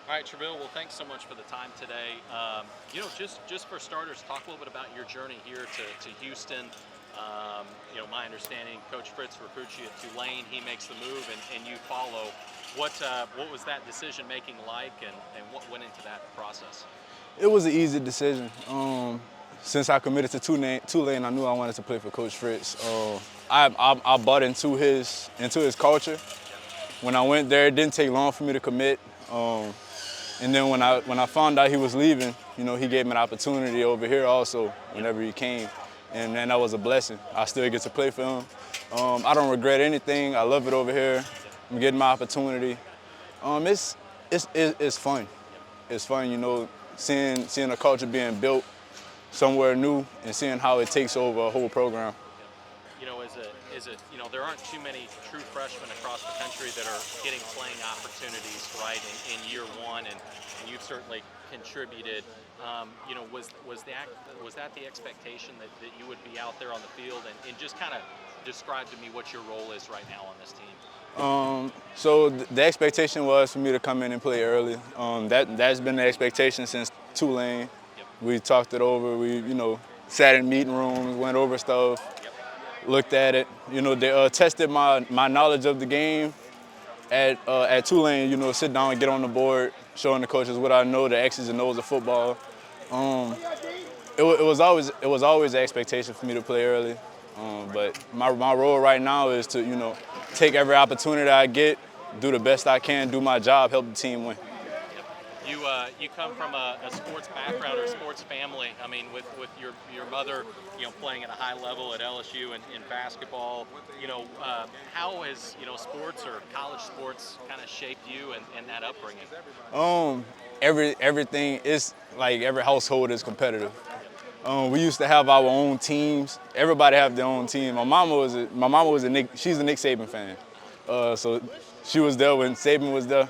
All right, Traville. Well, thanks so much for the time today. Just for starters, talk a little bit about your journey here to Houston. My understanding, Coach Fritz recruits you at Tulane. He makes the move, and you follow. What was that decision making like, and what went into that process? It was an easy decision. Since I committed to Tulane, I knew I wanted to play for Coach Fritz. I bought into his culture. When I went there, it didn't take long for me to commit. And then when I found out he was leaving, he gave me an opportunity over here also whenever he came. And then that was a blessing. I still get to play for him. I don't regret anything. I love it over here. I'm getting my opportunity. It's fun. It's fun, seeing a culture being built somewhere new and seeing how it takes over a whole program. There aren't too many true freshmen across the country that are getting playing opportunities, right, in year one, and you've certainly contributed. Was that the expectation that you would be out there on the field, and just kind of describe to me what your role is right now on this team? So the expectation was for me to come in and play early. That's been the expectation since Tulane. Yep. We talked it over. We sat in meeting rooms, went over stuff, Yep. looked at it. They tested my knowledge of the game at Tulane. Sit down and get on the board, showing the coaches what I know, the X's and O's of football. It was always an expectation for me to play early. But my role right now is to take every opportunity I get, do the best I can, do my job, help the team win. You come from a sports background or sports family. I mean, with your mother, playing at a high level at LSU and in basketball. How has sports or college sports kind of shaped you and that upbringing? Everything is like every household is competitive. We used to have our own teams. Everybody have their own team. She's a Nick Saban fan. So she was there when Saban was there.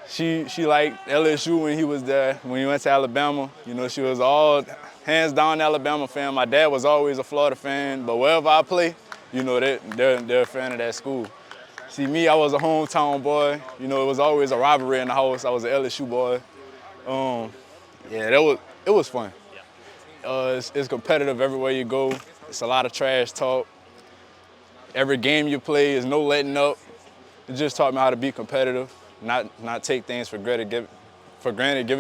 She liked LSU when he was there. When he went to Alabama, she was all hands down Alabama fan. My dad was always a Florida fan, but wherever I play, they're a fan of that school. See, me, I was a hometown boy. It was always a rivalry in the house. I was an LSU boy. Yeah, it was fun. Yeah. It's competitive everywhere you go. It's a lot of trash talk. Every game you play is no letting up. It just taught me how to be competitive, not take things for granted, give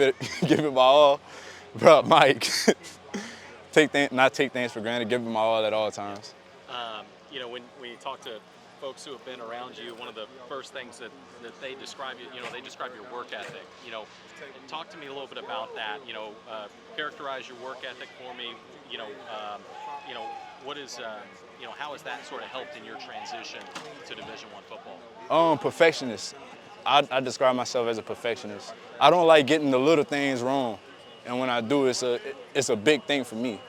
it give it my all. Bro, Mike, not take things for granted, give it my all at all times. When you talk to folks who have been around you, one of the first things that they describe they describe your work ethic. Talk to me a little bit about that. Characterize your work ethic for me. What is how has that sort of helped in your transition to Division I football? Perfectionist. I describe myself as a perfectionist. I don't like getting the little things wrong, and when I do, it's a big thing for me.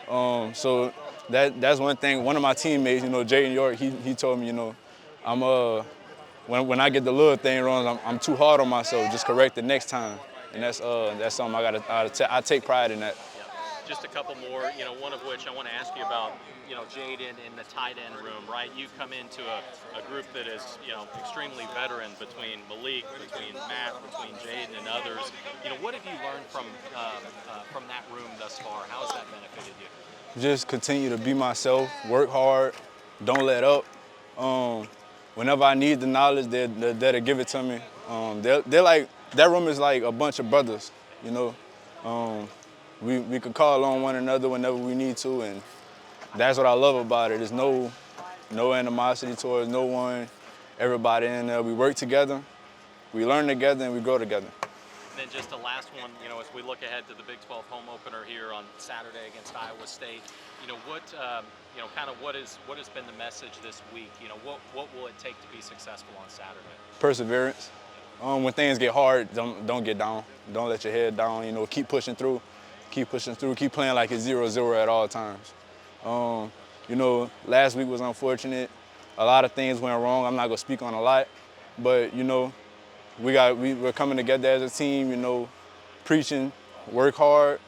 So that's one thing. One of my teammates, Jay in York, he told me, I'm when I get the little thing wrong, I'm too hard on myself. Just correct it next time, and that's something I take pride in that. Yeah. Just a couple more. One of which I want to ask you about. Jaden in the tight end room, right? You come into a group that is extremely veteran between Malik, between Matt, between Jaden and others. What have you learned from that room thus far? How has that benefited you? Just continue to be myself, work hard, don't let up. Whenever I need the knowledge, they'll give it to me. They're like, that room is like a bunch of brothers, We could call on one another whenever we need to, and that's what I love about it. There's no animosity towards no one. Everybody in there, we work together, we learn together, and we grow together. And then just the last one, as we look ahead to the Big 12 home opener here on Saturday against Iowa State, what has been the message this week? What will it take to be successful on Saturday? Perseverance. When things get hard, don't get down. Don't let your head down. Keep pushing through. Keep playing like it's 0-0 at all times. Last week was unfortunate. A lot of things went wrong. I'm not gonna speak on a lot, but we're coming together as a team. Preaching, work hard.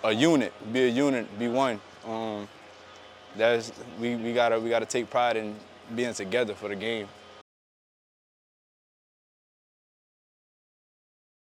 A unit, be one. We gotta take pride in being together for the game.